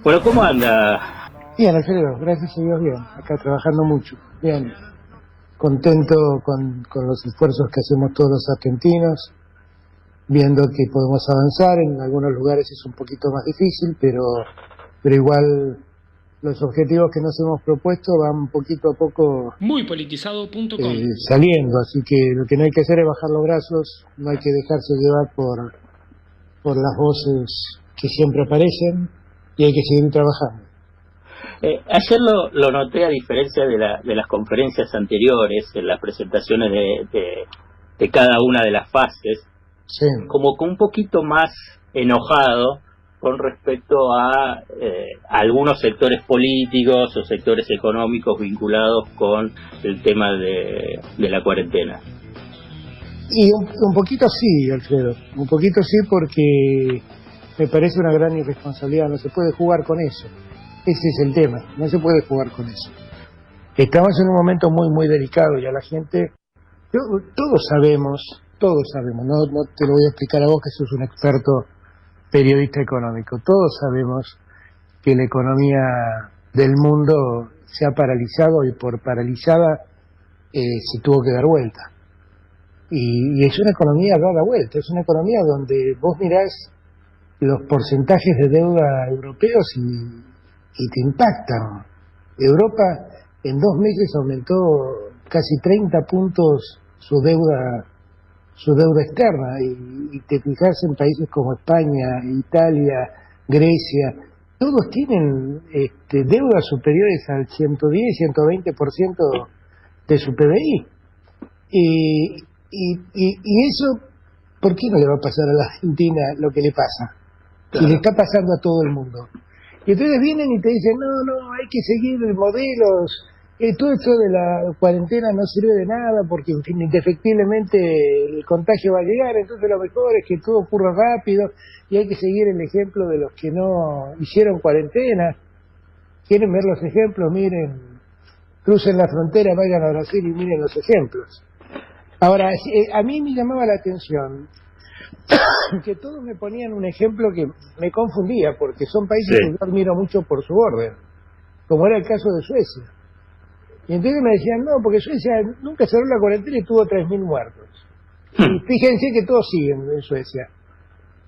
Bueno, ¿cómo anda? Bien, Alfredo, gracias a Dios, bien. Acá trabajando mucho. Bien, contento con los esfuerzos que hacemos todos los argentinos, viendo que podemos avanzar. En algunos lugares es un poquito más difícil, pero igual los objetivos que nos hemos propuesto van poquito a poco saliendo. Así que lo que no hay que hacer es bajar los brazos, no hay que dejarse llevar por las voces que siempre aparecen y hay que seguir trabajando. Ayer lo noté, a diferencia de las conferencias anteriores, en las presentaciones de cada una de las fases, sí, como que un poquito más enojado con respecto a algunos sectores políticos o sectores económicos vinculados con el tema de la cuarentena. Y un poquito sí, Alfredo, un poquito sí, porque me parece una gran irresponsabilidad. No se puede jugar con eso. Ese es el tema, no se puede jugar con eso. Estamos en un momento muy, muy delicado y a la gente, todos sabemos, no te lo voy a explicar a vos que sos un experto periodista económico, todos sabemos que la economía del mundo se ha paralizado y por paralizada se tuvo que dar vuelta. Y es una economía dada vuelta, es una economía donde vos mirás los porcentajes de deuda europeos y te impactan. Europa en 2 meses aumentó casi 30 puntos su deuda externa, y te fijas en países como España, Italia, Grecia, todos tienen deudas superiores al 110-120% de su PBI. Y eso, ¿por qué no le va a pasar a la Argentina lo que le pasa? Si le está pasando a todo el mundo. Y entonces vienen y te dicen, no, hay que seguir modelos, todo esto de la cuarentena no sirve de nada porque indefectiblemente el contagio va a llegar, entonces lo mejor es que todo ocurra rápido y hay que seguir el ejemplo de los que no hicieron cuarentena. ¿Quieren ver los ejemplos? Miren, crucen la frontera, vayan a Brasil y miren los ejemplos. Ahora, a mí me llamaba la atención que todos me ponían un ejemplo que me confundía, porque son países que yo admiro mucho por su orden, como era el caso de Suecia. Y entonces me decían, no, porque Suecia nunca cerró la cuarentena y tuvo 3.000 muertos. Y fíjense que todos siguen en Suecia.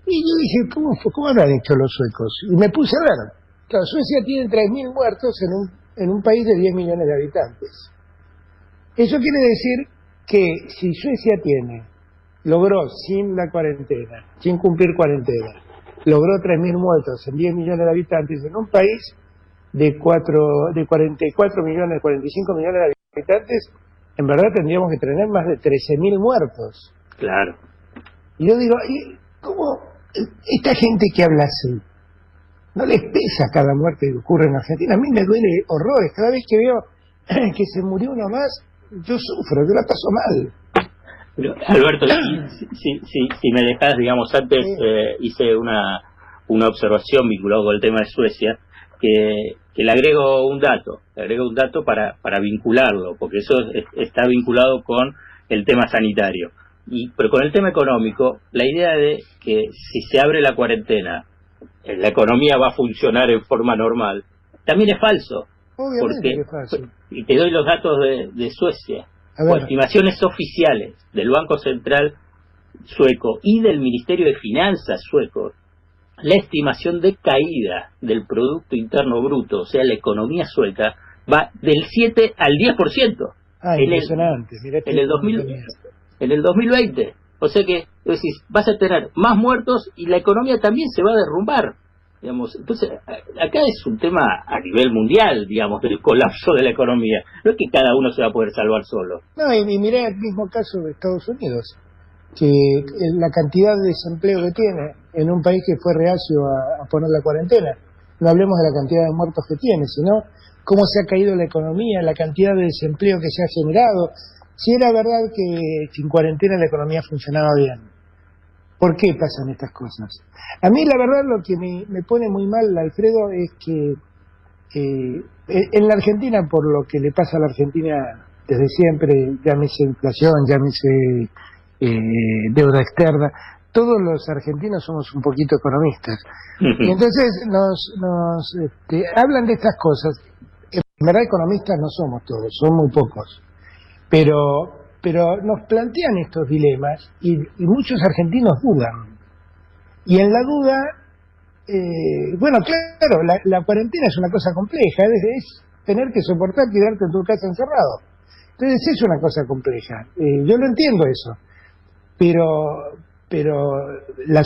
Y yo dije, ¿cómo habrán hecho los suecos? Y me puse a ver. Claro, Suecia tiene 3.000 muertos en un país de 10 millones de habitantes. Eso quiere decir que si Suecia logró sin la cuarentena, sin cumplir cuarentena, logró 3.000 muertos en 10 millones de habitantes en un país de 44 millones, 45 millones de habitantes, en verdad tendríamos que tener más de 13.000 muertos. Claro. Y yo digo, ¿cómo esta gente que habla así no les pesa cada muerte que ocurre en Argentina? A mí me duele horrores. Cada vez que veo que se murió uno más, yo sufro, yo la paso mal. Pero, Alberto, si me dejás, digamos, antes hice una observación vinculada con el tema de Suecia, que le agrego un dato para vincularlo, porque eso está vinculado con el tema sanitario. Pero con el tema económico, la idea de que si se abre la cuarentena, la economía va a funcionar en forma normal, también es falso. Obviamente que es falso. Y te doy los datos de Suecia. Por estimaciones oficiales del Banco Central sueco y del Ministerio de Finanzas sueco, la estimación de caída del Producto Interno Bruto, o sea, la economía sueca, va del 7 al 10%. Impresionante. En el 2020. O sea que, es decir, vas a tener más muertos y la economía también se va a derrumbar. Digamos, entonces, acá es un tema a nivel mundial, digamos, del colapso de la economía. No es que cada uno se va a poder salvar solo. No, y mirá el mismo caso de Estados Unidos, que la cantidad de desempleo que tiene en un país que fue reacio a poner la cuarentena. No hablemos de la cantidad de muertos que tiene, sino cómo se ha caído la economía, la cantidad de desempleo que se ha generado. Si era verdad que sin cuarentena la economía funcionaba bien, ¿por qué pasan estas cosas? A mí la verdad lo que me pone muy mal, Alfredo, es que en la Argentina, por lo que le pasa a la Argentina desde siempre, llámese inflación, llámese deuda externa, todos los argentinos somos un poquito economistas. Y entonces hablan de estas cosas. En verdad economistas no somos todos, son muy pocos. Pero nos plantean estos dilemas y muchos argentinos dudan. Y en la duda, bueno, claro, la cuarentena es una cosa compleja, es tener que soportar quedarte en tu casa encerrado. Entonces es una cosa compleja. Yo lo entiendo eso. Pero que la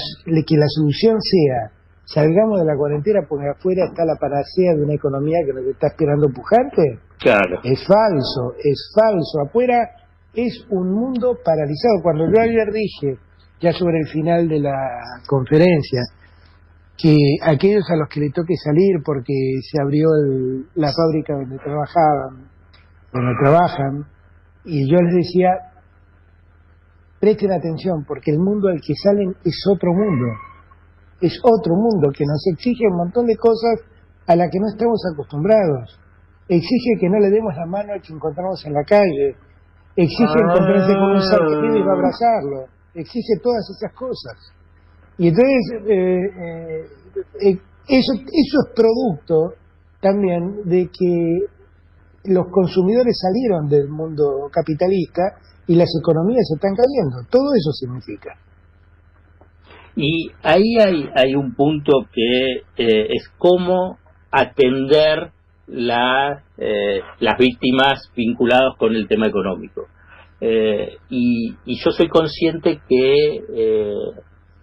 solución sea salgamos de la cuarentena porque afuera está la panacea de una economía que nos está esperando pujante, claro, es falso. Afuera es un mundo paralizado. Cuando yo ayer dije, ya sobre el final de la conferencia, que aquellos a los que le toque salir porque se abrió la fábrica donde trabajan, y yo les decía, presten atención, porque el mundo al que salen es otro mundo que nos exige un montón de cosas a las que no estamos acostumbrados. Exige que no le demos la mano al que encontramos en la calle, exige encontrarse con un ser querido y va a abrazarlo, exige todas esas cosas. Y entonces eso es producto también de que los consumidores salieron del mundo capitalista y las economías se están cayendo. Todo eso significa. Y ahí hay un punto que es cómo atender las víctimas vinculadas con el tema económico. Y yo soy consciente que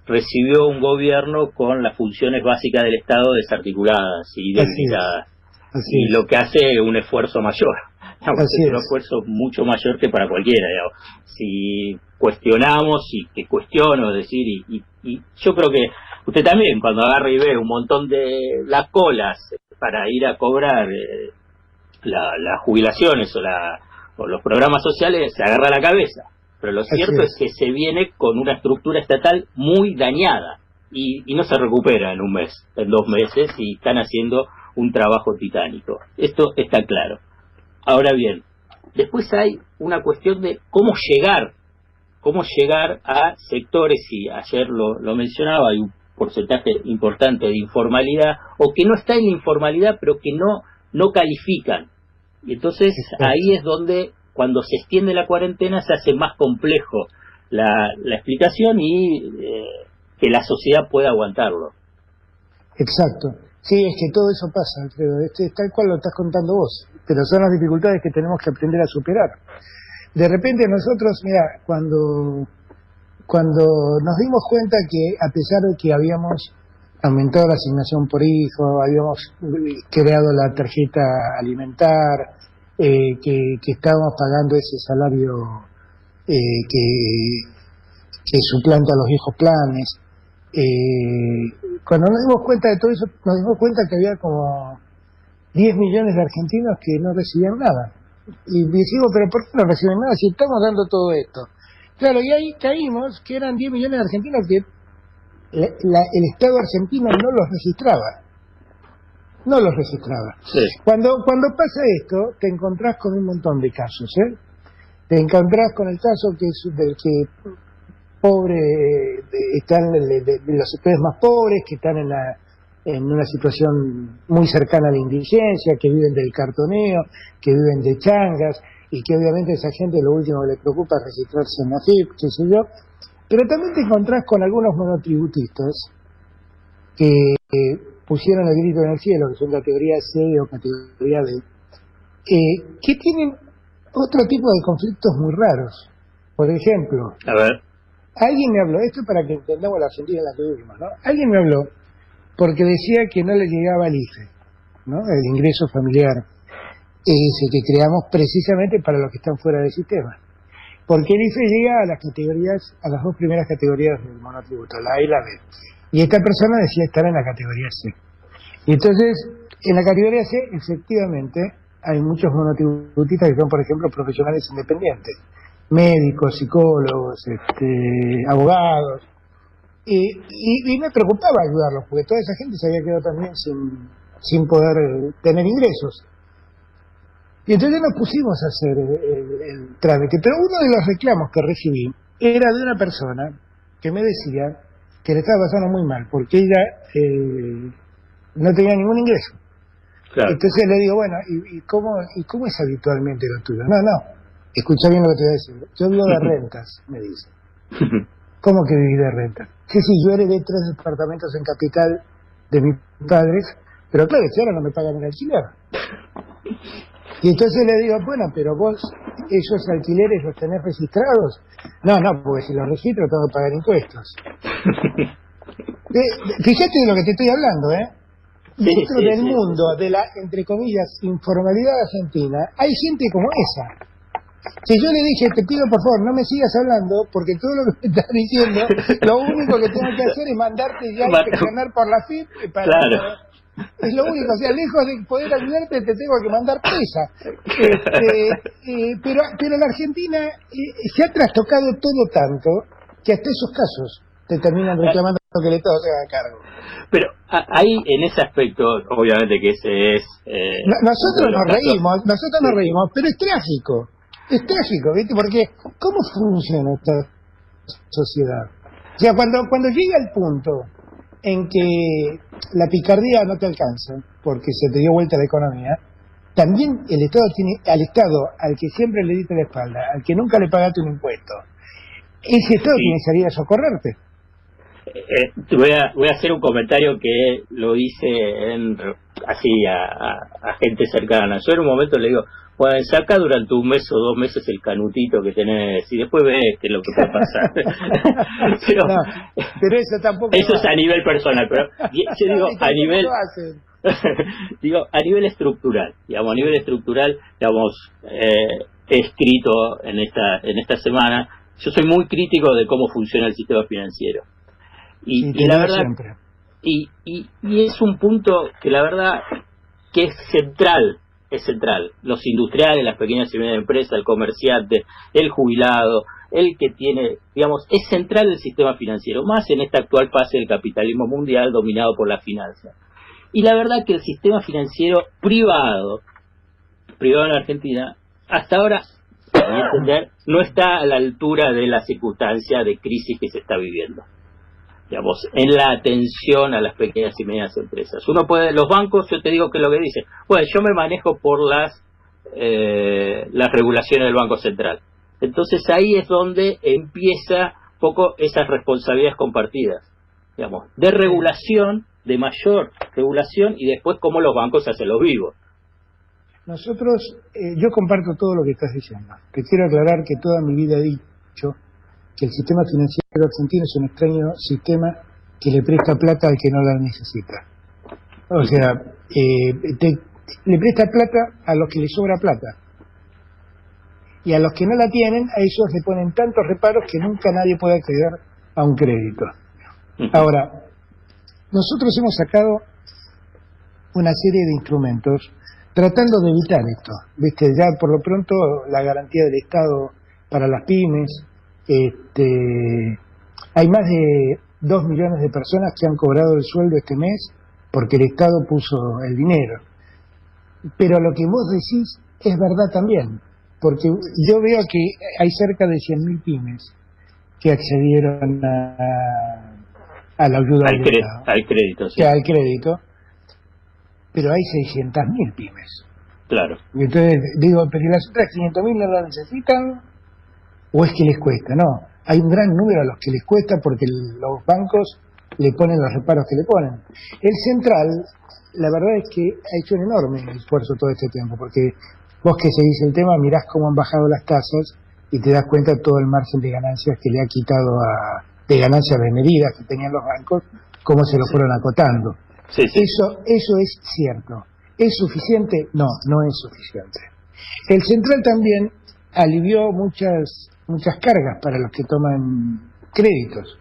recibió un gobierno con las funciones básicas del Estado desarticuladas y debilitadas. Y lo que hace es un esfuerzo mayor. Es un esfuerzo mucho mayor que para cualquiera. Digamos. Si cuestionamos, y que cuestiono, es decir, y yo creo que usted también, cuando agarra y ve un montón de las colas para ir a cobrar las jubilaciones o los programas sociales, se agarra la cabeza. Pero lo cierto es que se viene con una estructura estatal muy dañada y no se recupera en un mes, en 2 meses, y están haciendo un trabajo titánico. Esto está claro. Ahora bien, después hay una cuestión de cómo llegar a sectores, y ayer lo mencionaba, hay un porcentaje importante de informalidad, o que no está en la informalidad, pero que no califican. Y entonces ahí es donde, cuando se extiende la cuarentena, se hace más complejo la explicación y que la sociedad pueda aguantarlo. Exacto. Sí, es que todo eso pasa, Alfredo. Tal cual lo estás contando vos. Pero son las dificultades que tenemos que aprender a superar. De repente nosotros, mira, cuando nos dimos cuenta que a pesar de que habíamos aumentado la asignación por hijo, habíamos creado la tarjeta alimentar, que estábamos pagando ese salario que suplanta los viejos planes, cuando nos dimos cuenta de todo eso, nos dimos cuenta que había como 10 millones de argentinos que no recibían nada. Y decimos, pero ¿por qué no reciben nada si estamos dando todo esto? Claro, y ahí caímos que eran 10 millones de argentinos que el Estado argentino no los registraba. Sí. Cuando pasa esto, te encontrás con un montón de casos, Te encontrás con el caso del que pobre, están de los sectores más pobres, que están en una situación muy cercana a la indigencia, que viven del cartoneo, que viven de changas, y que obviamente a esa gente lo último que le preocupa es registrarse en la FIP, qué sé yo. Pero también te encontrás con algunos monotributistas que pusieron el grito en el cielo, que son categoría C o categoría D, que tienen otro tipo de conflictos muy raros. Por ejemplo, a ver, alguien me habló, esto para que entendamos la Argentina en la que vivimos, ¿no? Alguien me habló porque decía que no le llegaba el IFE, ¿no? El ingreso familiar, ese que creamos precisamente para los que están fuera del sistema. Porque el IFE llega a las 2 primeras categorías del monotributo, la A y la B. Y esta persona decía estar en la categoría C. Y entonces, en la categoría C, efectivamente, hay muchos monotributistas que son, por ejemplo, profesionales independientes, médicos, psicólogos, abogados. Y me preocupaba ayudarlos, porque toda esa gente se había quedado también sin poder tener ingresos. Y entonces nos pusimos a hacer el trámite. Pero uno de los reclamos que recibí era de una persona que me decía que le estaba pasando muy mal, porque ella no tenía ningún ingreso. Claro. Entonces le digo, bueno, ¿y cómo es habitualmente lo tuyo? No, escucha bien lo que te voy a decir. Yo vivo de rentas, me dice. ¿Cómo que viví de rentas? Sí, yo heredé 3 departamentos en Capital de mis padres, pero claro, que ahora no me pagan el alquiler. Y entonces le digo, bueno, pero vos, esos alquileres los tenés registrados. No, porque si los registro tengo que pagar impuestos. Fíjate de lo que te estoy hablando, ¿eh? Dentro del mundo de la, entre comillas, informalidad argentina, hay gente como esa. Si yo le dije, te pido por favor, no me sigas hablando, porque todo lo que me estás diciendo, lo único que tengo que hacer es mandarte ya a inspeccionar por la FIP para... Claro. Es lo único, o sea, lejos de poder ayudarte te tengo que mandar presa. Pero la Argentina se ha trastocado todo tanto que hasta esos casos te terminan reclamando que el Estado se haga cargo. Pero ahí, en ese aspecto, obviamente que ese es... nosotros nos reímos, pero es trágico, ¿viste? Porque ¿cómo funciona esta sociedad? O sea, cuando llega el punto en que la picardía no te alcanza, porque se te dio vuelta la economía, también el Estado tiene, al Estado, al que siempre le diste la espalda, al que nunca le pagaste un impuesto, ese Estado tiene que salir a socorrerte. Voy a hacer un comentario que lo hice así a gente cercana. Yo en un momento le digo, bueno, saca durante un mes o 2 meses el canutito que tenés y después ves qué es lo que puede pasar. pero eso tampoco... Eso es a nivel personal, pero yo digo a nivel... digo, a nivel estructural, digamos, he escrito en esta semana, yo soy muy crítico de cómo funciona el sistema financiero. Y la verdad, y es un punto que la verdad que es central. Los industriales, las pequeñas y medianas empresas, el comerciante, el jubilado, el que tiene, digamos, es central el sistema financiero, más en esta actual fase del capitalismo mundial dominado por la finanza. Y la verdad que el sistema financiero privado en Argentina, hasta ahora, a mi entender, no está a la altura de la circunstancia de crisis que se está viviendo. Digamos, en la atención a las pequeñas y medianas empresas. Los bancos, yo te digo que lo que dicen, bueno, yo me manejo por las regulaciones del Banco Central. Entonces ahí es donde empieza un poco esas responsabilidades compartidas, digamos, de regulación, de mayor regulación, y después cómo los bancos hacen los vivos. Nosotros, yo comparto todo lo que estás diciendo. Te quiero aclarar que toda mi vida he dicho que el sistema financiero argentino es un extraño sistema que le presta plata al que no la necesita. O sea, le presta plata a los que le sobra plata. Y a los que no la tienen, a ellos le ponen tantos reparos que nunca nadie puede acceder a un crédito. Ahora, nosotros hemos sacado una serie de instrumentos tratando de evitar esto. ¿Viste? Ya por lo pronto la garantía del Estado para las pymes. Hay más de 2 millones de personas que han cobrado el sueldo este mes porque el Estado puso el dinero. Pero lo que vos decís es verdad también, porque yo veo que hay cerca de 100.000 pymes que accedieron a la ayuda del Estado. Al crédito, sí. Al crédito, pero hay 600.000 pymes. Claro. Y entonces digo, pero las otras 500.000 no la necesitan, ¿o es que les cuesta? No, hay un gran número a los que les cuesta porque los bancos le ponen los reparos que le ponen. El Central, la verdad es que ha hecho un enorme esfuerzo todo este tiempo, porque vos que seguís el tema mirás cómo han bajado las tasas y te das cuenta de todo el margen de ganancias que le ha quitado de ganancias de medidas que tenían los bancos, cómo se lo fueron acotando. Sí. Eso es cierto. ¿Es suficiente? No es suficiente. El Central también alivió muchas cargas para los que toman créditos.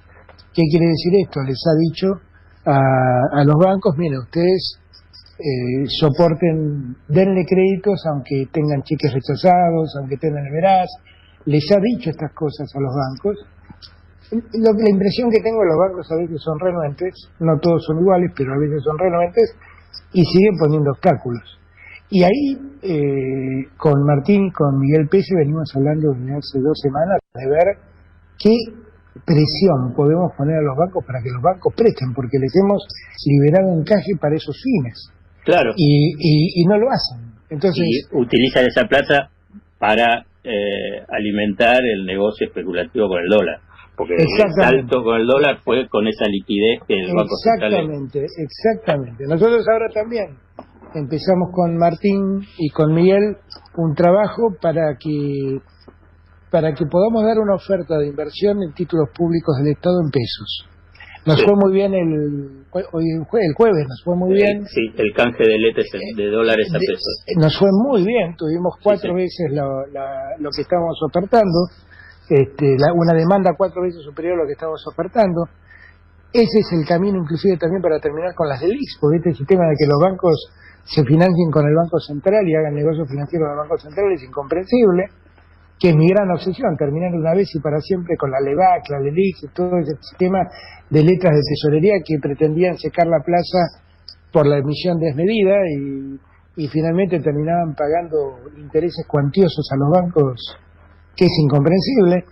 ¿Qué quiere decir esto? Les ha dicho a los bancos, miren, ustedes soporten, denle créditos aunque tengan cheques rechazados, aunque tengan el veraz. Les ha dicho estas cosas a los bancos. La impresión que tengo de los bancos a veces son renuentes, no todos son iguales, pero a veces son renuentes y siguen poniendo obstáculos. Y ahí, con Martín y con Miguel Pese venimos hablando desde hace 2 semanas de ver qué presión podemos poner a los bancos para que los bancos presten, porque les hemos liberado encaje para esos fines. Claro. Y no lo hacen. Entonces, y utilizan esa plata para alimentar el negocio especulativo con el dólar. Porque el salto con el dólar fue con esa liquidez que el Banco Central... Exactamente. Nosotros ahora también empezamos con Martín y con Miguel un trabajo para que podamos dar una oferta de inversión en títulos públicos del Estado en pesos. Nos fue muy bien el jueves, nos fue muy bien. Sí, el canje de letes de dólares a pesos. Nos fue muy bien, tuvimos 4 veces lo que estábamos ofertando, una demanda 4 veces superior a lo que estábamos ofertando. Ese es el camino inclusive también para terminar con las LELIQs, porque este sistema de que los bancos se financien con el Banco Central y hagan negocios financieros con el Banco Central es incomprensible, que es mi gran obsesión, terminar una vez y para siempre con la LEVAC, la LELIQ y todo ese sistema de letras de tesorería que pretendían secar la plaza por la emisión desmedida y finalmente terminaban pagando intereses cuantiosos a los bancos, que es incomprensible.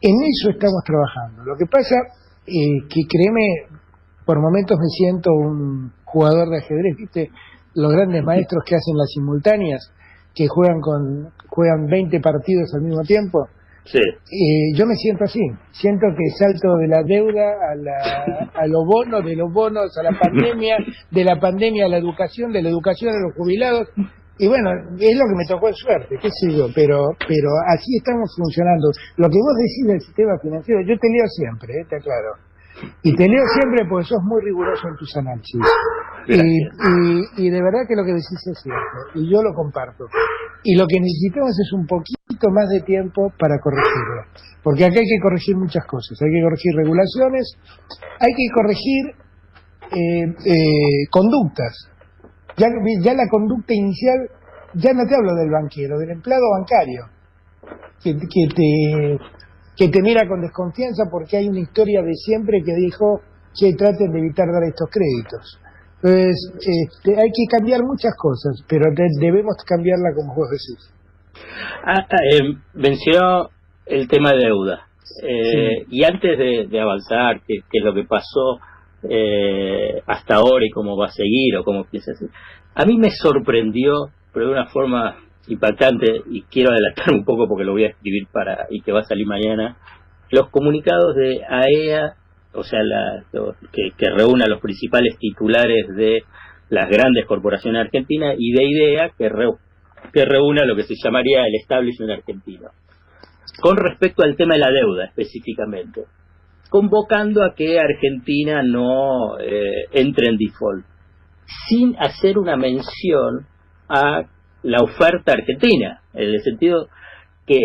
En eso estamos trabajando. Lo que pasa que créeme, por momentos me siento un jugador de ajedrez, ¿viste? Los grandes maestros que hacen las simultáneas, que juegan 20 partidos al mismo tiempo. Sí. Yo me siento así, siento que salto de la deuda a los bonos, de los bonos a la pandemia, de la pandemia a la educación, de la educación a los jubilados, y bueno, es lo que me tocó en suerte, qué sé yo, pero así estamos funcionando. Lo que vos decís del sistema financiero, yo te leo siempre, te aclaro, y te leo siempre porque sos muy riguroso en tus análisis. Y de verdad que lo que decís es cierto, y yo lo comparto. Y lo que necesitamos es un poquito más de tiempo para corregirlo. Porque acá hay que corregir muchas cosas. Hay que corregir regulaciones, hay que corregir conductas. Ya la conducta inicial, ya no te hablo del banquero, del empleado bancario, que te mira con desconfianza porque hay una historia de siempre que dijo que traten de evitar dar estos créditos. Entonces, hay que cambiar muchas cosas, pero debemos cambiarla como vos decís. Mencionó el tema de deuda. Sí. Y antes de avanzar, qué es lo que pasó hasta ahora y cómo va a seguir o cómo piensa hacer, a mí me sorprendió, pero de una forma impactante, y quiero adelantar un poco porque lo voy a escribir y que va a salir mañana, los comunicados de AEA, o sea, que reúne a los principales titulares de las grandes corporaciones argentinas, y de IDEA, que reúne a lo que se llamaría el establishment argentino, con respecto al tema de la deuda específicamente, convocando a que Argentina no entre en default, sin hacer una mención a la oferta argentina, en el sentido que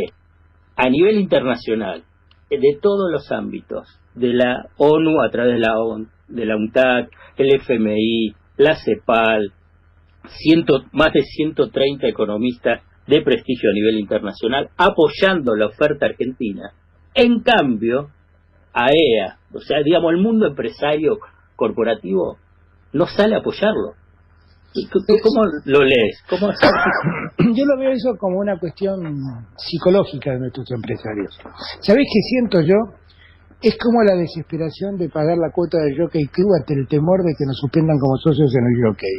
a nivel internacional, de todos los ámbitos, de la ONU a través de la UNTAD, el FMI, la CEPAL, más de 130 economistas de prestigio a nivel internacional apoyando la oferta argentina. En cambio, AEA, o sea, digamos, el mundo empresario corporativo no sale a apoyarlo. ¿Cómo lo lees? Yo lo veo eso como una cuestión psicológica de nuestros empresarios. ¿Sabés qué siento yo? Es como la desesperación de pagar la cuota del Jockey Club ante el temor de que nos suspendan como socios en el Jockey.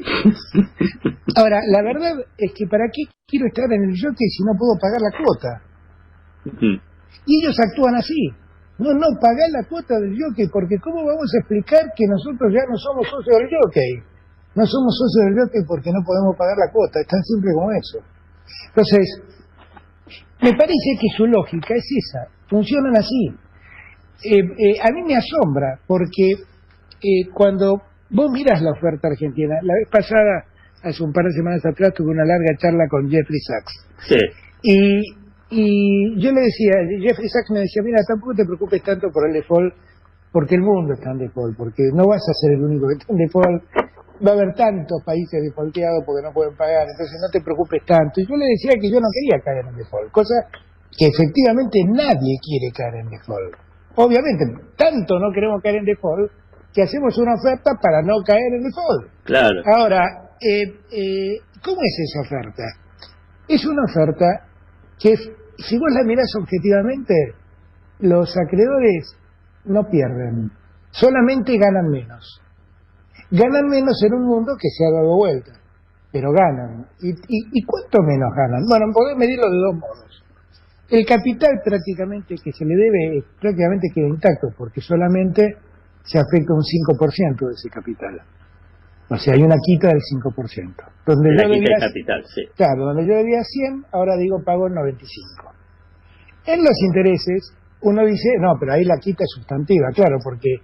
Ahora, la verdad es que ¿para qué quiero estar en el Jockey si no puedo pagar la cuota? Y ellos actúan así. No, pagá la cuota del Jockey, porque ¿cómo vamos a explicar que nosotros ya no somos socios del Jockey? No somos socios del Jockey porque no podemos pagar la cuota, es tan simple como eso. Entonces, me parece que su lógica es esa, funcionan así. A mí me asombra, porque cuando vos miras la oferta argentina, la vez pasada, hace un par de semanas atrás, tuve una larga charla con Jeffrey Sachs. Sí. Y yo le decía, Jeffrey Sachs me decía, mira, tampoco te preocupes tanto por el default, porque el mundo está en default, porque no vas a ser el único que está en default, va a haber tantos países defaulteados porque no pueden pagar, entonces no te preocupes tanto. Y yo le decía que yo no quería caer en default, cosa que efectivamente nadie quiere caer en default. Obviamente, tanto no queremos caer en default, que hacemos una oferta para no caer en default. Claro. Ahora, ¿cómo es esa oferta? Es una oferta que, si vos la mirás objetivamente, los acreedores no pierden, solamente ganan menos. Ganan menos en un mundo que se ha dado vuelta, pero ganan. ¿Y cuánto menos ganan? Bueno, podés medirlo de dos modos. El capital prácticamente que se le debe prácticamente queda intacto, porque solamente se afecta un 5% de ese capital. O sea, hay una quita del 5%. Donde la yo quita debía, de capital, sí. Claro, donde yo debía 100, ahora digo pago 95. En los intereses, uno dice, no, pero ahí la quita es sustantiva, claro, porque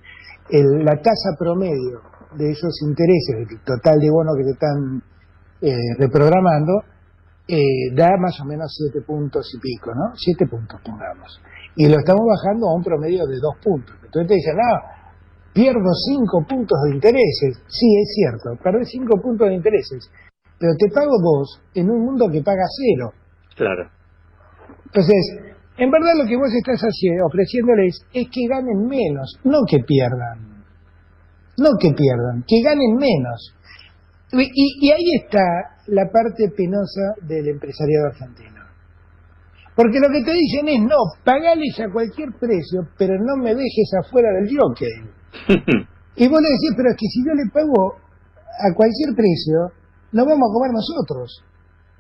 la tasa promedio de esos intereses, del total de bonos que se están reprogramando, da más o menos 7 puntos y pico, ¿no? 7 puntos, pongamos. Y lo estamos bajando a un promedio de 2 puntos. Entonces te dicen, pierdo 5 puntos de intereses. Sí, es cierto, perdés 5 puntos de intereses, pero te pago vos en un mundo que paga 0. Claro. Entonces, en verdad lo que vos estás ofreciéndoles es que ganen menos, no que pierdan. No que pierdan, que ganen menos. Y ahí está la parte penosa del empresariado argentino. Porque lo que te dicen es, no, pagales a cualquier precio, pero no me dejes afuera del jockey. Y vos le decís, pero es que si yo le pago a cualquier precio, no vamos a comer nosotros.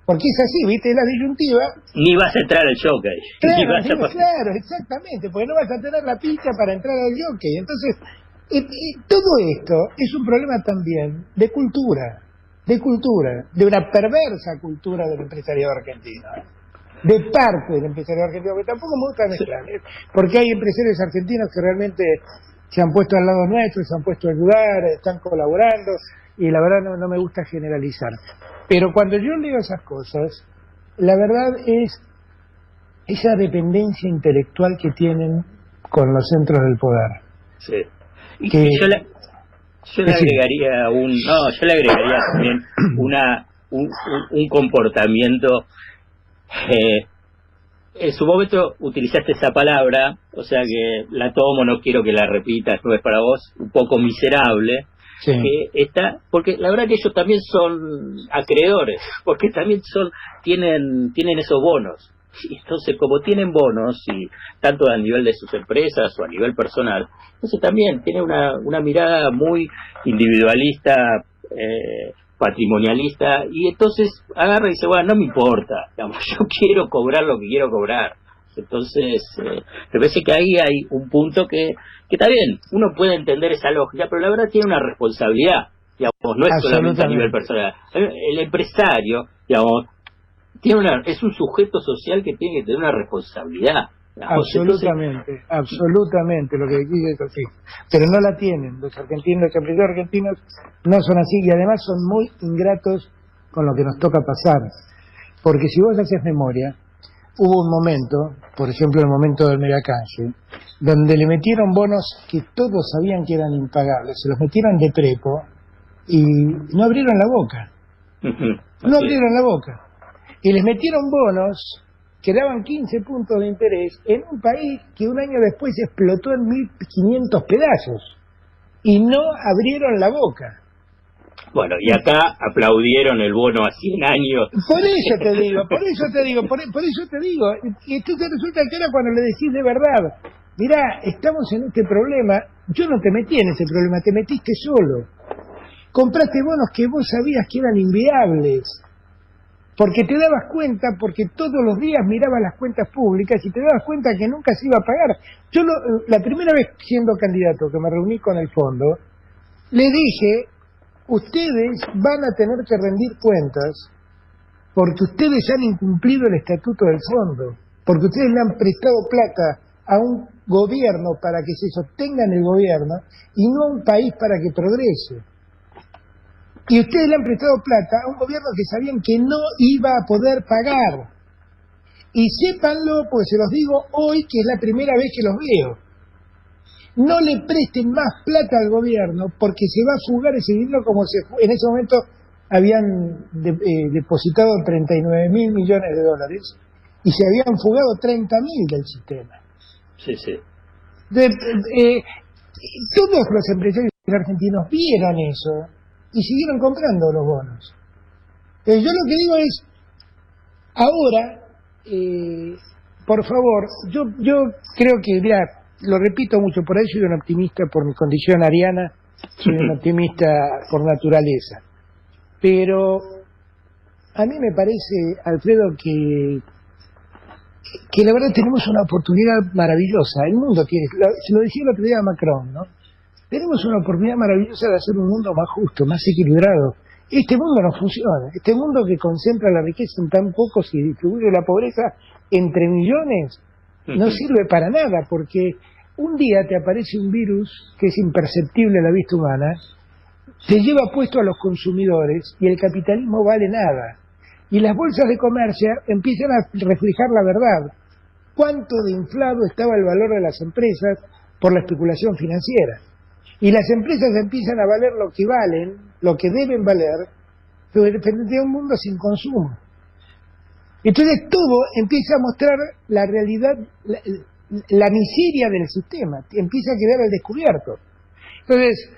Porque es así, ¿viste? La disyuntiva. Ni vas a entrar al jockey. Claro, exactamente, porque no vas a tener la pica para entrar al jockey. Entonces, todo esto es un problema también de cultura, de una perversa cultura del empresariado argentino, de parte del empresariado argentino, que tampoco me gusta mezclar, porque hay empresarios argentinos que realmente se han puesto al lado nuestro, se han puesto a ayudar, están colaborando, y la verdad no me gusta generalizar. Pero cuando yo leo esas cosas, la verdad es esa dependencia intelectual que tienen con los centros del poder. Sí. Y yo le agregaría también un comportamiento. En su momento utilizaste esa palabra, o sea que la tomo, no quiero que la repitas, no es para vos, un poco miserable. Sí. Que está, porque la verdad que ellos también son acreedores, porque también tienen esos bonos. Entonces, como tienen bonos, y tanto a nivel de sus empresas o a nivel personal, entonces también tiene una mirada muy individualista, patrimonialista, y entonces agarra y dice, bueno, no me importa, digamos, yo quiero cobrar lo que quiero cobrar. Entonces, me parece que ahí hay un punto que está bien, uno puede entender esa lógica, pero la verdad tiene una responsabilidad, digamos, no es solamente a nivel personal. El empresario, digamos, es un sujeto social que tiene que tener una responsabilidad. Digamos. Absolutamente, lo que dice es así. Pero no la tienen, los empresarios argentinos no son así, y además son muy ingratos con lo que nos toca pasar. Porque si vos haces memoria, hubo un momento, por ejemplo el momento del megacanje, donde le metieron bonos que todos sabían que eran impagables, se los metieron de prepo y no abrieron la boca. No abrieron la boca. Y les metieron bonos que daban 15 puntos de interés en un país que un año después explotó en 1.500 pedazos. Y no abrieron la boca. Bueno, y acá aplaudieron el bono a 100 años. Por eso te digo. Y entonces resulta que ahora cuando le decís de verdad, mirá, estamos en este problema, yo no te metí en ese problema, te metiste solo. Compraste bonos que vos sabías que eran inviables. Porque te dabas cuenta, porque todos los días mirabas las cuentas públicas y te dabas cuenta que nunca se iba a pagar. Yo la primera vez siendo candidato que me reuní con el fondo, le dije, ustedes van a tener que rendir cuentas porque ustedes han incumplido el estatuto del fondo, porque ustedes le han prestado plata a un gobierno para que se sostenga en el gobierno y no a un país para que progrese. Y ustedes le han prestado plata a un gobierno que sabían que no iba a poder pagar. Y sépanlo, porque se los digo hoy, que es la primera vez que los veo. No le presten más plata al gobierno, porque se va a fugar ese dinero como en ese momento habían depositado 39.000 millones de dólares y se habían fugado 30.000 del sistema. Sí, sí. Todos los empresarios argentinos vieron eso y siguieron comprando los bonos. Yo lo que digo es, ahora, por favor, yo creo que, mirá, lo repito mucho, por ahí soy un optimista por mi condición ariana, soy un optimista por naturaleza. Pero a mí me parece, Alfredo, que la verdad tenemos una oportunidad maravillosa. El mundo tiene, se lo decía el otro día a Macron, ¿no? Tenemos una oportunidad maravillosa de hacer un mundo más justo, más equilibrado. Este mundo no funciona. Este mundo que concentra la riqueza en tan pocos y distribuye la pobreza entre millones no sirve para nada, porque un día te aparece un virus que es imperceptible a la vista humana, te lleva puesto a los consumidores y el capitalismo vale nada. Y las bolsas de comercio empiezan a reflejar la verdad. ¿Cuánto de inflado estaba el valor de las empresas por la especulación financiera? Y las empresas empiezan a valer lo que valen, lo que deben valer, frente a un mundo sin consumo. Entonces todo empieza a mostrar la realidad, la miseria del sistema, empieza a quedar al descubierto. Entonces,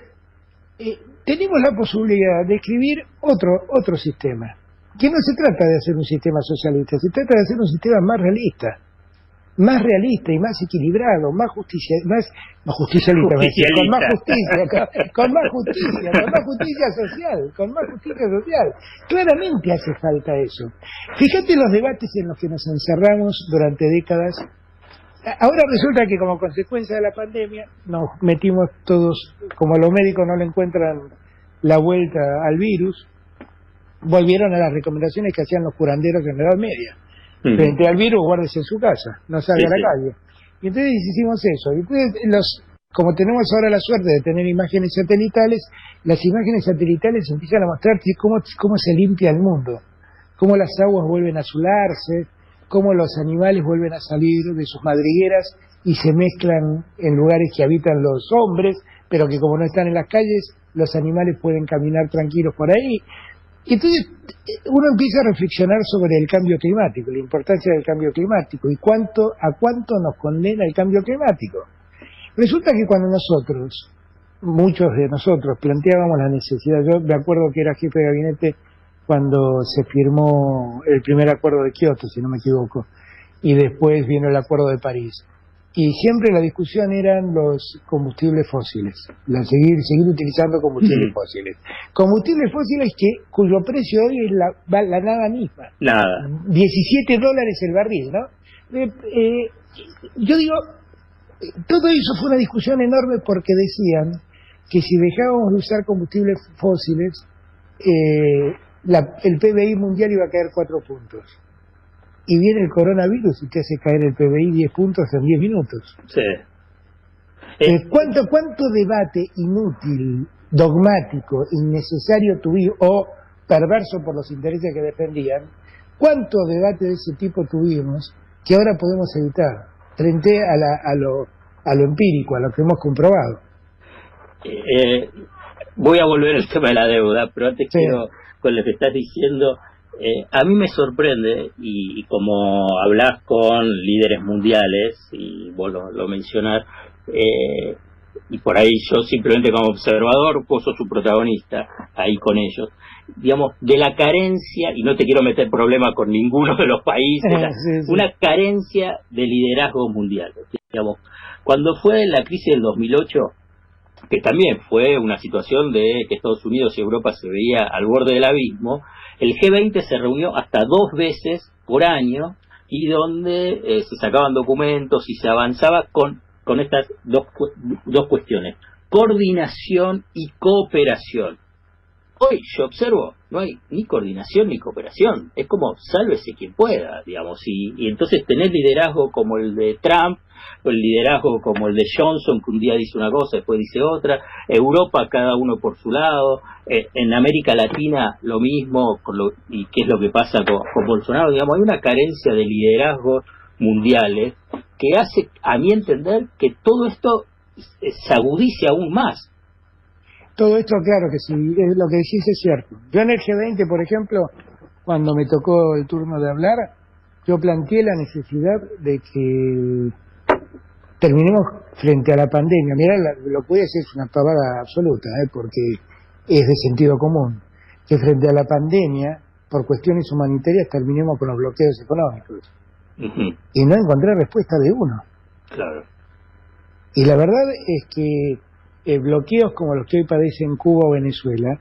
tenemos la posibilidad de escribir otro sistema, que no se trata de hacer un sistema socialista, se trata de hacer un sistema más realista y más equilibrado, más justicialista, con más justicia social. Claramente hace falta eso. Fíjate los debates en los que nos encerramos durante décadas. Ahora resulta que como consecuencia de la pandemia nos metimos todos, como los médicos no le encuentran la vuelta al virus, volvieron a las recomendaciones que hacían los curanderos en la Edad Media. Frente al virus, guárdese en su casa, no salga a la calle. Y entonces hicimos eso. Y entonces, como tenemos ahora la suerte de tener imágenes satelitales, las imágenes satelitales empiezan a mostrarte cómo se limpia el mundo, cómo las aguas vuelven a azularse, cómo los animales vuelven a salir de sus madrigueras y se mezclan en lugares que habitan los hombres, pero que como no están en las calles, los animales pueden caminar tranquilos por ahí. Y entonces uno empieza a reflexionar sobre el cambio climático, la importancia del cambio climático y a cuánto nos condena el cambio climático. Resulta que cuando muchos de nosotros, planteábamos la necesidad, yo me acuerdo que era jefe de gabinete cuando se firmó el primer acuerdo de Kioto, si no me equivoco, y después vino el acuerdo de París. Y siempre la discusión eran los combustibles fósiles, seguir utilizando combustibles fósiles. Combustibles fósiles cuyo precio hoy es la nada misma. Nada. $17 el barril, ¿no? Yo digo, todo eso fue una discusión enorme porque decían que si dejábamos de usar combustibles fósiles, el PBI mundial iba a caer 4 puntos. Y viene el coronavirus y te hace caer el PBI 10 puntos en 10 minutos. Sí. ¿Cuánto debate inútil, dogmático, innecesario tuvimos, o perverso por los intereses que defendían? ¿Cuánto debate de ese tipo tuvimos que ahora podemos evitar frente a lo empírico, a lo que hemos comprobado? Voy a volver al tema de la deuda, pero antes quiero, con lo que estás diciendo, a mí me sorprende, y como hablas con líderes mundiales, y vos lo mencionás, y por ahí yo simplemente como observador, vos sos su protagonista ahí con ellos, digamos, de la carencia, y no te quiero meter problema con ninguno de los países, una carencia de liderazgo mundial. Digamos, cuando fue la crisis del 2008, que también fue una situación de que Estados Unidos y Europa se veía al borde del abismo, el G20 se reunió hasta 2 veces por año y donde se sacaban documentos y se avanzaba con estas dos cuestiones, coordinación y cooperación. Hoy yo observo, no hay ni coordinación ni cooperación, es como sálvese quien pueda, digamos, y entonces tener liderazgo como el de Trump, o el liderazgo como el de Johnson, que un día dice una cosa, después dice otra, Europa cada uno por su lado, en América Latina lo mismo, y qué es lo que pasa con Bolsonaro, digamos, hay una carencia de liderazgos mundiales que hace, a mi entender, que todo esto se agudice aún más. Todo esto, claro que sí, lo que decís es cierto. Yo en el G20, por ejemplo, cuando me tocó el turno de hablar, yo planteé la necesidad de que terminemos frente a la pandemia. Mirá, lo que voy a decir es una pavada absoluta, porque es de sentido común, que frente a la pandemia, por cuestiones humanitarias, terminemos con los bloqueos económicos. Y no encontré respuesta de uno. Claro. Y la verdad es que bloqueos como los que hoy padecen Cuba o Venezuela,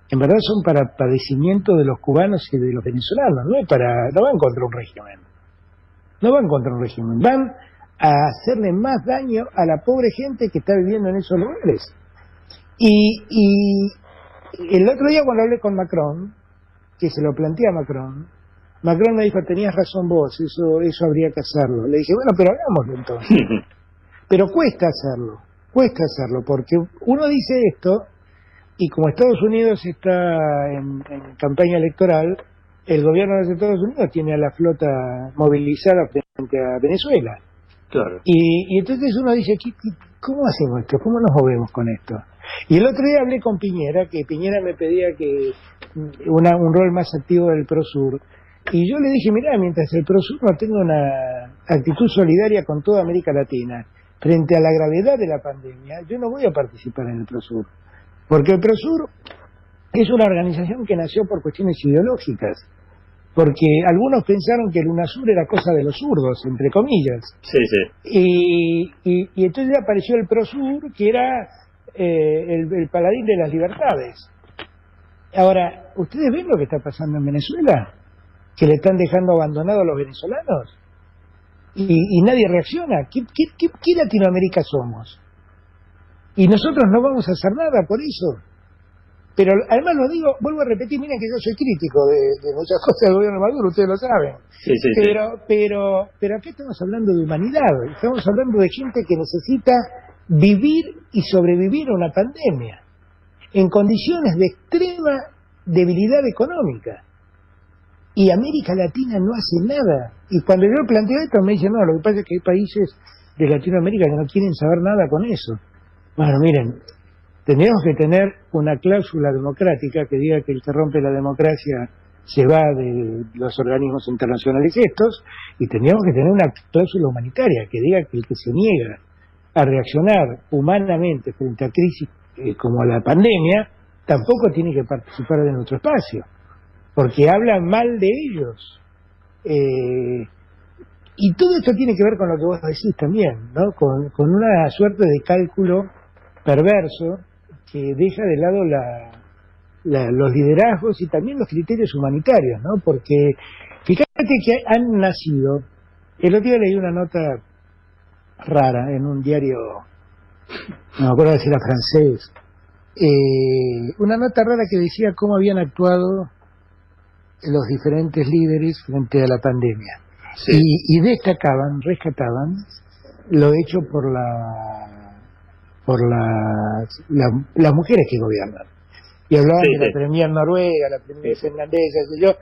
en verdad son para padecimiento de los cubanos y de los venezolanos, no van contra un régimen, van a hacerle más daño a la pobre gente que está viviendo en esos lugares. Y el otro día cuando hablé con Macron, que se lo planteé a Macron me dijo, tenías razón vos, eso habría que hacerlo. Le dije, bueno, pero hagámoslo entonces. Pero cuesta hacerlo, porque uno dice esto, y como Estados Unidos está en campaña electoral, el gobierno de Estados Unidos tiene a la flota movilizada frente a Venezuela. Claro. Y entonces uno dice, ¿cómo hacemos esto? ¿Cómo nos movemos con esto? Y el otro día hablé con Piñera, que Piñera me pedía que un rol más activo del Prosur. Y yo le dije, mirá, mientras el Prosur no tenga una actitud solidaria con toda América Latina, frente a la gravedad de la pandemia, yo no voy a participar en el Prosur. Porque el Prosur es una organización que nació por cuestiones ideológicas. Porque algunos pensaron que el UNASUR era cosa de los zurdos, entre comillas. Sí, sí. Y entonces apareció el Prosur, que era el paladín de las libertades. Ahora, ¿ustedes ven lo que está pasando en Venezuela? Que le están dejando abandonados a los venezolanos. Y nadie reacciona. ¿Qué Latinoamérica somos? Y nosotros no vamos a hacer nada por eso. Pero además lo digo, vuelvo a repetir, miren que yo soy crítico de muchas cosas del gobierno de Maduro, ustedes lo saben. Sí, sí, pero aquí estamos hablando de humanidad, estamos hablando de gente que necesita vivir y sobrevivir a una pandemia, en condiciones de extrema debilidad económica. Y América Latina no hace nada. Y cuando yo planteo esto me dicen, no, lo que pasa es que hay países de Latinoamérica que no quieren saber nada con eso. Bueno, miren, tendríamos que tener una cláusula democrática que diga que el que rompe la democracia se va de los organismos internacionales estos, y tendríamos que tener una cláusula humanitaria que diga que el que se niega a reaccionar humanamente frente a crisis como la pandemia, tampoco tiene que participar de nuestro espacio, porque hablan mal de ellos. Y todo esto tiene que ver con lo que vos decís también, ¿no? Con una suerte de cálculo perverso que deja de lado los liderazgos y también los criterios humanitarios, ¿no? Porque fíjate que han nacido, el otro día leí una nota rara en un diario, no me acuerdo si era francés, una nota rara que decía cómo habían actuado los diferentes líderes frente a la pandemia. Sí. Y rescataban lo hecho por las mujeres que gobiernan. Y hablaban de la premier noruega, la premier finlandesa,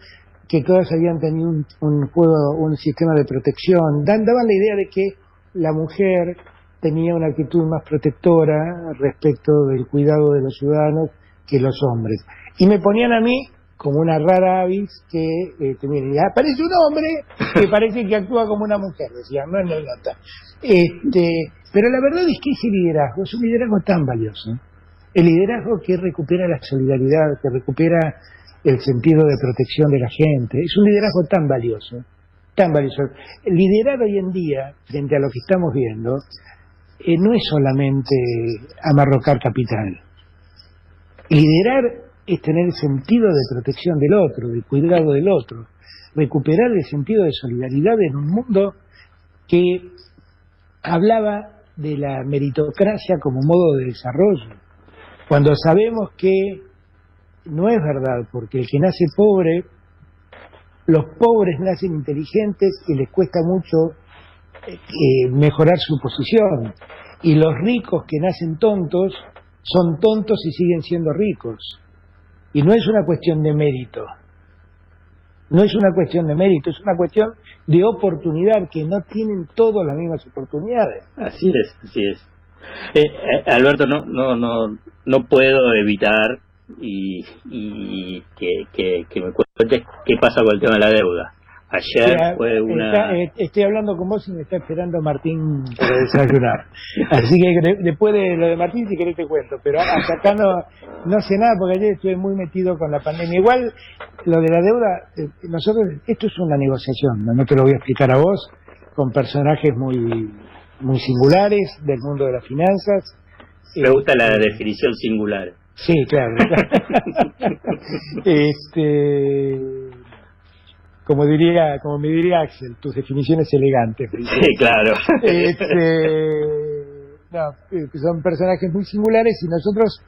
que todas habían tenido un sistema de protección. Daban la idea de que la mujer tenía una actitud más protectora respecto del cuidado de los ciudadanos que los hombres. Y me ponían a mí como una rara avis que, miren, aparece un hombre que parece que actúa como una mujer, decían, no en la nota. Pero la verdad es que ese liderazgo es un liderazgo tan valioso. El liderazgo que recupera la solidaridad, que recupera el sentido de protección de la gente, es un liderazgo tan valioso, tan valioso. Liderar hoy en día, frente a lo que estamos viendo, no es solamente amarrocar capital. Liderar es tener el sentido de protección del otro, de cuidado del otro, recuperar el sentido de solidaridad en un mundo que hablaba de la meritocracia como modo de desarrollo, cuando sabemos que no es verdad, porque el que nace pobre, los pobres nacen inteligentes y les cuesta mucho mejorar su posición, y los ricos que nacen tontos son tontos y siguen siendo ricos. Y no es una cuestión de mérito, es una cuestión de oportunidad, que no tienen todos las mismas oportunidades. Así es. Alberto, no puedo evitar y que me cuentes qué pasa con el tema de la deuda. Ayer fue estoy hablando con vos y me está esperando Martín para desayunar. Así que después de lo de Martín, si querés te cuento. Pero hasta acá no sé nada, porque ayer estuve muy metido con la pandemia. Igual, lo de la deuda, nosotros, esto es una negociación, no te lo voy a explicar a vos, con personajes muy muy singulares del mundo de las finanzas. Me gusta la definición singular. Sí, claro. Como me diría Axel, tus definiciones elegantes. Sí, claro. Son personajes muy singulares y nosotros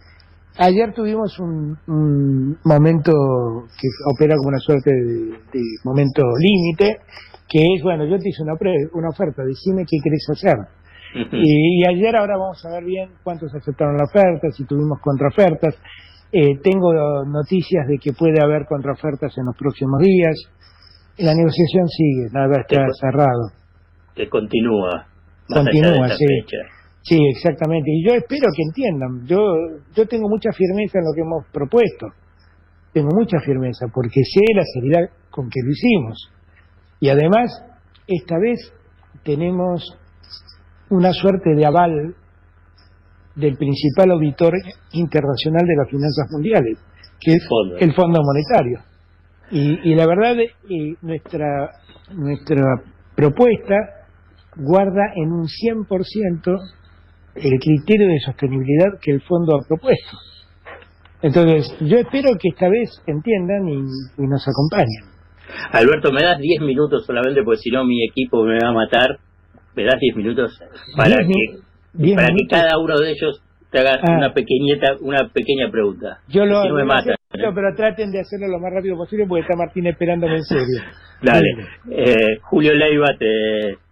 ayer tuvimos un momento que opera como una suerte de momento límite, que es, bueno, yo te hice una oferta, decime qué querés hacer. Y ayer, ahora vamos a ver bien cuántos aceptaron la oferta, si tuvimos contraofertas. Tengo noticias de que puede haber contraofertas en los próximos días. La negociación sigue, nada está cerrado. Que continúa. Continúa, sí. Fecha. Sí, exactamente. Y yo espero que entiendan. Yo tengo mucha firmeza en lo que hemos propuesto. Tengo mucha firmeza porque sé la seriedad con que lo hicimos. Y además, esta vez tenemos una suerte de aval del principal auditor internacional de las finanzas mundiales, que es el Fondo Monetario. Y la verdad, nuestra propuesta guarda en un 100% el criterio de sostenibilidad que el fondo ha propuesto. Entonces, yo espero que esta vez entiendan y nos acompañen. Alberto, ¿me das 10 minutos solamente? Porque si no mi equipo me va a matar. ¿Me das 10 minutos para que cada uno de ellos te haga una pequeña pregunta? Yo lo hago, no me matan, pero traten de hacerlo lo más rápido posible porque está Martín esperándome en serio. Dale. Julio Leiva,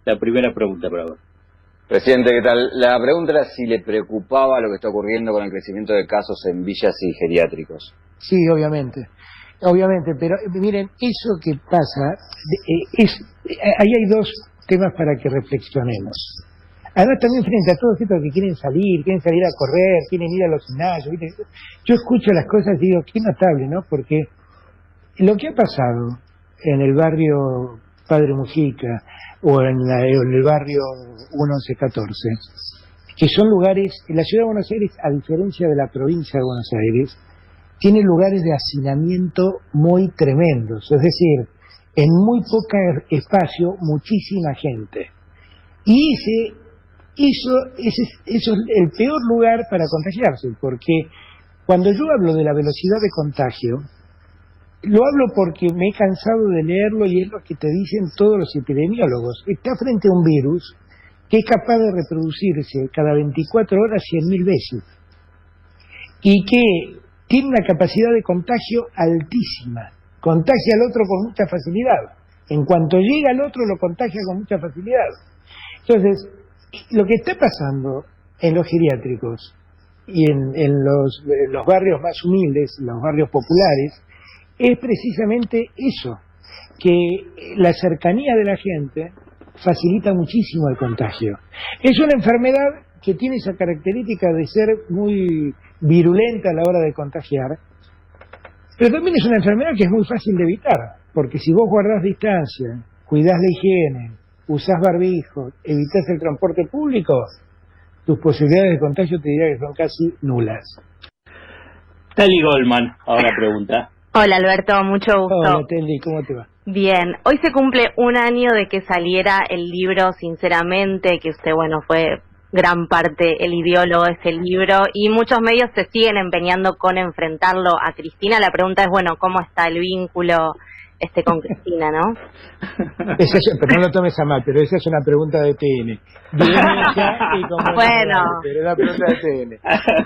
la primera pregunta, por favor. Presidente, ¿qué tal? La pregunta era si le preocupaba lo que está ocurriendo con el crecimiento de casos en villas y geriátricos. Sí, obviamente, pero miren, eso que pasa, ahí hay dos temas para que reflexionemos. Además, también frente a todos estos que quieren salir a correr, quieren ir a los gimnasios, ¿viste? Yo escucho las cosas y digo, qué notable, ¿no? Porque lo que ha pasado en el barrio Padre Mujica o en el barrio 1114, que son lugares, en la ciudad de Buenos Aires, a diferencia de la provincia de Buenos Aires, tiene lugares de hacinamiento muy tremendos, es decir, en muy poco espacio, muchísima gente. Y eso es el peor lugar para contagiarse, porque cuando yo hablo de la velocidad de contagio, lo hablo porque me he cansado de leerlo y es lo que te dicen todos los epidemiólogos. Está frente a un virus que es capaz de reproducirse cada 24 horas 100.000 veces y que tiene una capacidad de contagio altísima. Contagia al otro con mucha facilidad. En cuanto llega al otro, lo contagia con mucha facilidad. Entonces, lo que está pasando en los geriátricos y en los barrios más humildes, los barrios populares, es precisamente eso, que la cercanía de la gente facilita muchísimo el contagio. Es una enfermedad que tiene esa característica de ser muy virulenta a la hora de contagiar, pero también es una enfermedad que es muy fácil de evitar, porque si vos guardás distancia, cuidás la higiene, usás barbijo, evitás el transporte público, tus posibilidades de contagio te diría que son casi nulas. Tali Goldman, ahora pregunta. Hola Alberto, mucho gusto. Hola Teli, ¿cómo te va? Bien, hoy se cumple un año de que saliera el libro Sinceramente, que usted, fue gran parte el ideólogo de ese libro, y muchos medios se siguen empeñando con enfrentarlo a Cristina. La pregunta es, ¿cómo está el vínculo con Cristina, no? Pero no lo tomes a mal, pero esa es una pregunta de TN. Bueno, pero es una pregunta de TN.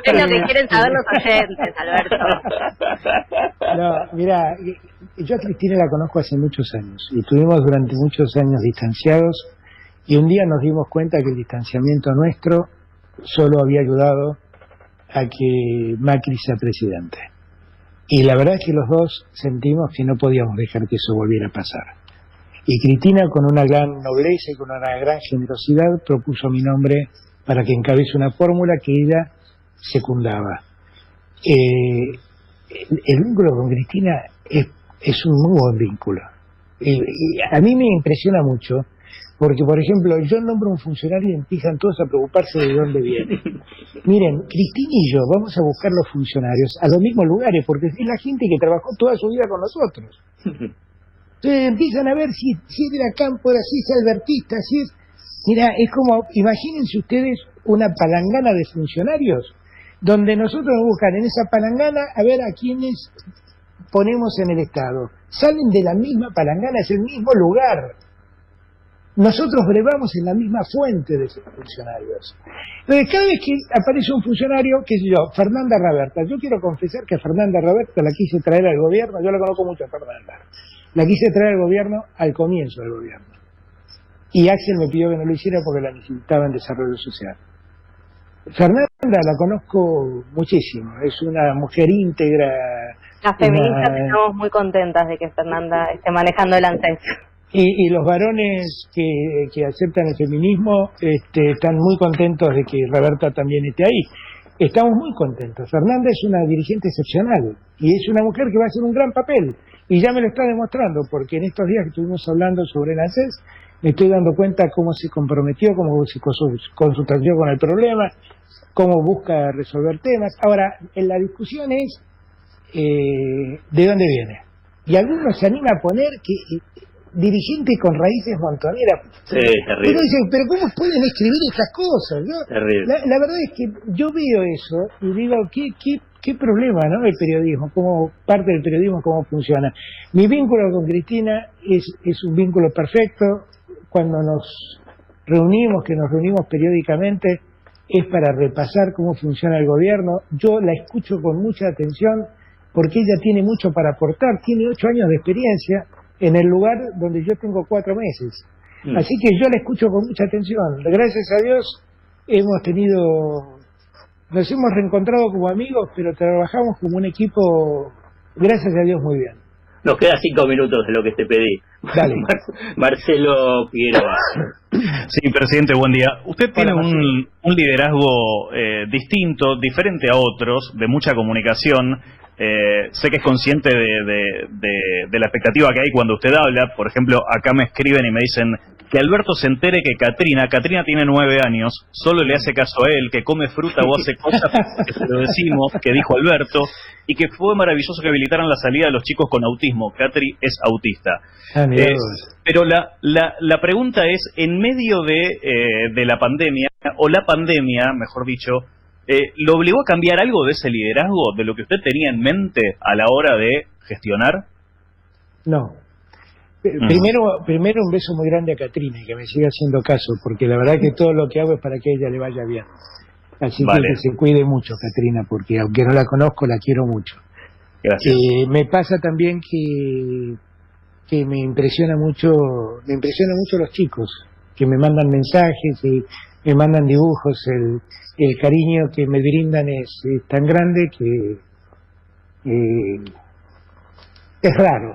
Es lo que quieren saber los oyentes, Alberto. No, mira, yo a Cristina la conozco hace muchos años y estuvimos durante muchos años distanciados y un día nos dimos cuenta que el distanciamiento nuestro solo había ayudado a que Macri sea presidente. Y la verdad es que los dos sentimos que no podíamos dejar que eso volviera a pasar. Y Cristina, con una gran nobleza y con una gran generosidad, propuso mi nombre para que encabece una fórmula que ella secundaba. El vínculo con Cristina es un muy buen vínculo. Y a mí me impresiona mucho, porque, por ejemplo, yo nombro un funcionario y empiezan todos a preocuparse de dónde viene. Miren, Cristina y yo vamos a buscar los funcionarios a los mismos lugares, porque es la gente que trabajó toda su vida con nosotros. Entonces empiezan a ver si es de la Cámpora, si es albertista, si es... Mira, es como, imagínense ustedes una palangana de funcionarios, donde nosotros buscan en esa palangana a ver a quiénes ponemos en el Estado. Salen de la misma palangana, es el mismo lugar. Nosotros brevamos en la misma fuente de esos funcionarios. Entonces, cada vez que aparece un funcionario, qué sé yo, Fernanda Raberta, yo quiero confesar que a Fernanda Raberta la quise traer al gobierno, yo la conozco mucho a Fernanda, la quise traer al gobierno al comienzo del gobierno. Y Axel me pidió que no lo hiciera porque la necesitaba en desarrollo social. Fernanda la conozco muchísimo, es una mujer íntegra. Las feministas estamos muy contentas de que Fernanda esté manejando el ANSES. Y los varones que aceptan el feminismo están muy contentos de que Roberta también esté ahí. Estamos muy contentos. Fernanda es una dirigente excepcional y es una mujer que va a hacer un gran papel. Y ya me lo está demostrando, porque en estos días que estuvimos hablando sobre el ANSES, me estoy dando cuenta cómo se comprometió, cómo se consultó con el problema, cómo busca resolver temas. Ahora, en la discusión es de dónde viene. Y algunos se animan a poner que dirigente con raíces montoneras. Sí, terrible. Uno dice, pero ¿cómo pueden escribir estas cosas? ¿No? Terrible. La verdad es que yo veo eso y digo, ¿qué problema, ¿no? El periodismo, cómo parte del periodismo, cómo funciona. Mi vínculo con Cristina es un vínculo perfecto. Cuando nos reunimos periódicamente, es para repasar cómo funciona el gobierno. Yo la escucho con mucha atención porque ella tiene mucho para aportar, tiene 8 años de experiencia en el lugar donde yo tengo 4 meses. Así que yo la escucho con mucha atención. Gracias a Dios nos hemos reencontrado como amigos, pero trabajamos como un equipo, gracias a Dios, muy bien. Nos queda 5 minutos de lo que te pedí. Dale. Marcelo Figueroa. Sí, presidente, buen día. Usted tiene Hola, un liderazgo distinto, diferente a otros, de mucha comunicación. Sé que es consciente de la expectativa que hay cuando usted habla. Por ejemplo, acá me escriben y me dicen que Alberto se entere que Catrina tiene 9 años, solo le hace caso a él, que come fruta o hace cosas que se lo decimos, que dijo Alberto, y que fue maravilloso que habilitaran la salida de los chicos con autismo. Catri es autista. Pero la pregunta es, en medio de la pandemia, o la pandemia, mejor dicho, ¿lo obligó a cambiar algo de ese liderazgo, de lo que usted tenía en mente a la hora de gestionar? No. Primero un beso muy grande a Catrina y que me siga haciendo caso, porque la verdad que todo lo que hago es para que ella le vaya bien. Así que se cuide mucho, Catrina, porque aunque no la conozco, la quiero mucho. Gracias. Me pasa también que me impresiona mucho los chicos, que me mandan mensajes y me mandan dibujos, el cariño que me brindan es tan grande que es raro.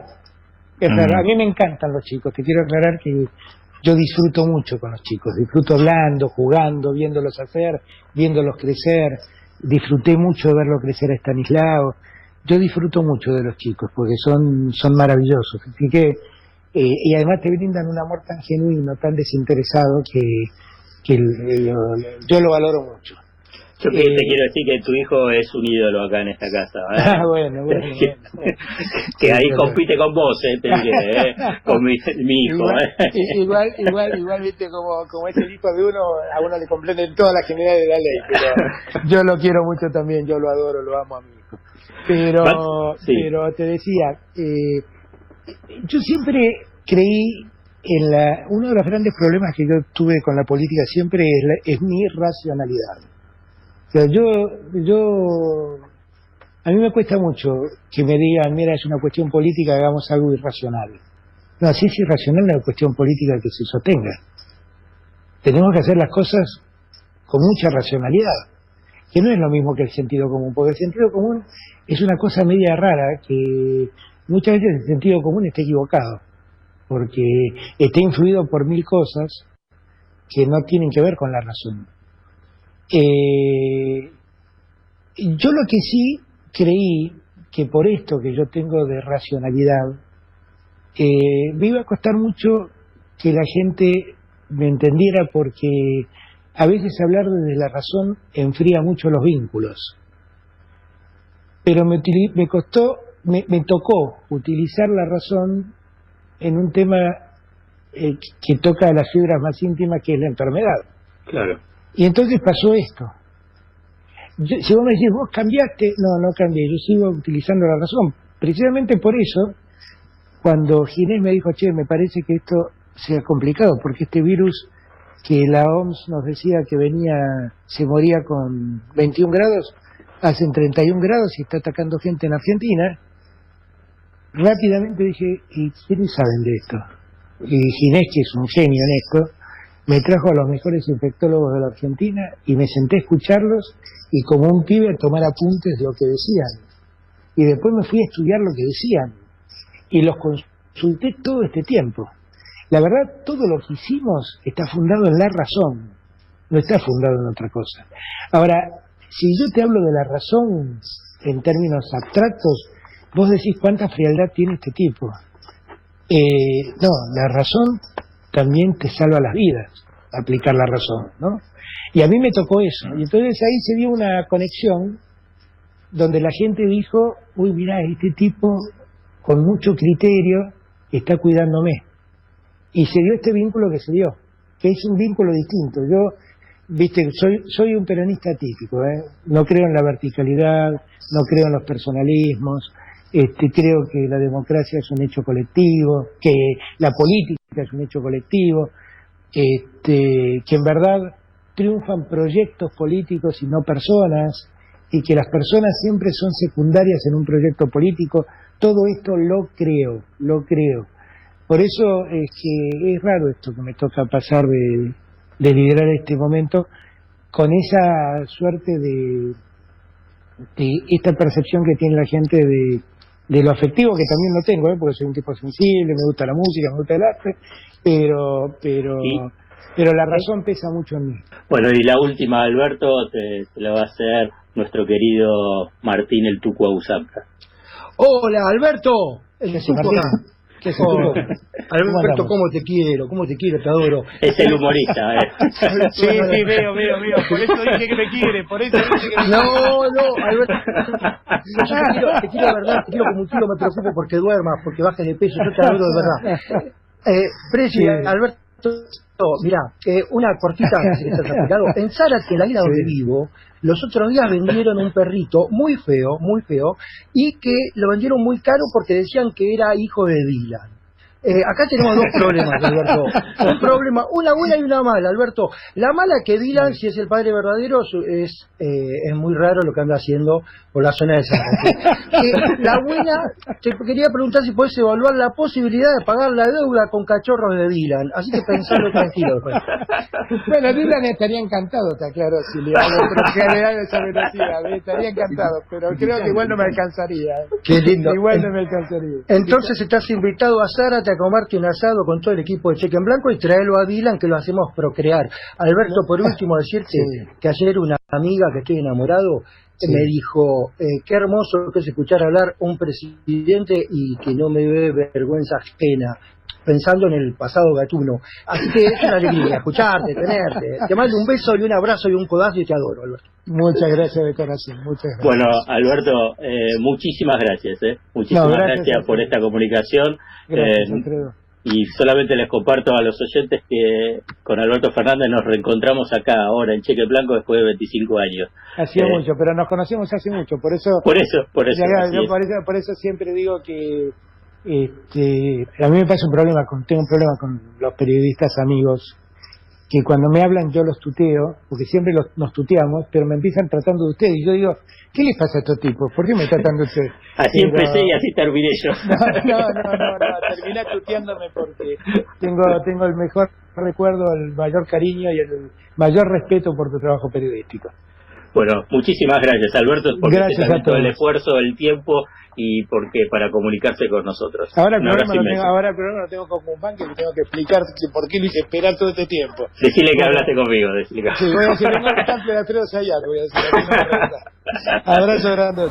A mí me encantan los chicos, te quiero aclarar que yo disfruto mucho con los chicos, disfruto hablando, jugando, viéndolos hacer, viéndolos crecer, disfruté mucho verlo crecer a Estanislao, yo disfruto mucho de los chicos porque son maravillosos, así que y además te brindan un amor tan genuino, tan desinteresado que yo lo valoro mucho. Yo te quiero decir que tu hijo es un ídolo acá en esta casa. Bueno. Que ahí compite con vos, te diré, con mi hijo. Igual, viste, como es el hijo de uno, a uno le comprenden todas las generalidades de la ley, pero yo lo quiero mucho también, yo lo adoro, lo amo a mi hijo. Pero te decía, yo siempre creí uno de los grandes problemas que yo tuve con la política siempre es mi irracionalidad. O sea, a mí me cuesta mucho que me digan, mira, es una cuestión política, hagamos algo irracional. No, si es irracional, no es una cuestión política que se sostenga. Tenemos que hacer las cosas con mucha racionalidad, que no es lo mismo que el sentido común, porque el sentido común es una cosa media rara, que muchas veces el sentido común está equivocado, porque está influido por 1000 cosas que no tienen que ver con la razón. Yo lo que sí creí que por esto que yo tengo de racionalidad me iba a costar mucho que la gente me entendiera, porque a veces hablar desde la razón enfría mucho los vínculos, pero me tocó utilizar la razón en un tema que toca las fibras más íntimas, que es la enfermedad. Claro. Y entonces pasó esto. Si vos me decís, vos cambiaste, no cambié, yo sigo utilizando la razón. Precisamente por eso, cuando Ginés me dijo, che, me parece que esto sea complicado, porque este virus que la OMS nos decía que se moría con 21 grados, hacen 31 grados y está atacando gente en Argentina, rápidamente dije, ¿y quiénes saben de esto? Y Ginés, que es un genio en esto, me trajo a los mejores infectólogos de la Argentina y me senté a escucharlos y como un pibe a tomar apuntes de lo que decían. Y después me fui a estudiar lo que decían y los consulté todo este tiempo. La verdad, todo lo que hicimos está fundado en la razón, no está fundado en otra cosa. Ahora, si yo te hablo de la razón en términos abstractos, vos decís cuánta frialdad tiene este tipo. No, la razón también te salva las vidas, aplicar la razón, ¿no? Y a mí me tocó eso. Y entonces ahí se dio una conexión donde la gente dijo, uy, mirá, este tipo con mucho criterio está cuidándome. Y se dio este vínculo que se dio, que es un vínculo distinto. Yo, viste, soy un peronista típico, no creo en la verticalidad, no creo en los personalismos, creo que la democracia es un hecho colectivo, que la política es un hecho colectivo, que en verdad triunfan proyectos políticos y no personas, y que las personas siempre son secundarias en un proyecto político. Todo esto lo creo. Por eso es que es raro esto que me toca pasar de liderar este momento, con esa suerte de esta percepción que tiene la gente de lo afectivo, que también lo tengo, porque soy un tipo sensible, me gusta la música, me gusta el arte, pero la razón pesa mucho en mí. Bueno, y la última, Alberto, te la va a hacer nuestro querido Martín el Tucu Ausamca. Hola, Alberto. ¿Qué se Martín? ¿Qué se Alberto, ¿cómo te quiero, te adoro? Es el humorista, Sí, veo. Por eso dije que me quiere, No, Alberto. Yo te quiero de verdad, te quiero como un tiro, me preocupo porque duermas, porque bajes de peso, yo te adoro de verdad. Preci, Alberto, mirá, una cortita que se te ha explicado. En Zárate, la isla donde vivo, los otros días vendieron un perrito muy feo, y que lo vendieron muy caro porque decían que era hijo de Dylan. Acá tenemos dos problemas, Alberto. Un problema, una buena y una mala, Alberto. La mala que Dylan, si es el padre verdadero, es muy raro lo que anda haciendo por la zona de Zárate. La buena, te quería preguntar si podés evaluar la posibilidad de pagar la deuda con cachorros de Dylan. Así que pensalo tranquilo después. Bueno, Dylan estaría encantado, está claro, si le hago propiedad de esa velocidad. Estaría encantado, pero creo que igual no me alcanzaría. Qué lindo. Igual no me alcanzaría. Entonces estás invitado a Zárate a comerte un asado con todo el equipo de Cheque en Blanco y traerlo a Dylan, que lo hacemos procrear. Alberto, por último, decirte que ayer una amiga que estoy enamorado me dijo, qué hermoso que es escuchar hablar un presidente y que no me dé vergüenza ajena, pensando en el pasado gatuno. Así que es una alegría escucharte, tenerte. Te mando un beso y un abrazo y un codazo y te adoro, Alberto. Muchas gracias de corazón, muchas gracias. Bueno, Alberto, muchísimas gracias, Muchísimas gracias por esta comunicación. Gracias, Alfredo. Y solamente les comparto a los oyentes que con Alberto Fernández nos reencontramos acá ahora en Cheque Blanco después de 25 años. Hacía mucho, pero nos conocemos hace mucho, por eso por eso siempre digo que a mí me pasa tengo un problema con los periodistas amigos, que cuando me hablan yo los tuteo, porque siempre nos tuteamos, pero me empiezan tratando de ustedes, y yo digo, ¿qué les pasa a estos tipos? ¿Por qué me tratan de ustedes? Así empecé y así terminé yo. No, terminé tuteándome porque tengo el mejor recuerdo, el mayor cariño y el mayor respeto por tu trabajo periodístico. Bueno, muchísimas gracias, Alberto, por todo el esfuerzo, el tiempo y porque para comunicarse con nosotros. Ahora el programa lo tengo como un banco y le tengo que explicar por qué lo hice esperar todo este tiempo. Decirle que hablaste conmigo, decirle que... Sí, voy a decir, vengo al campo de Alfredo Sayat, voy a decir. Abrazo grande.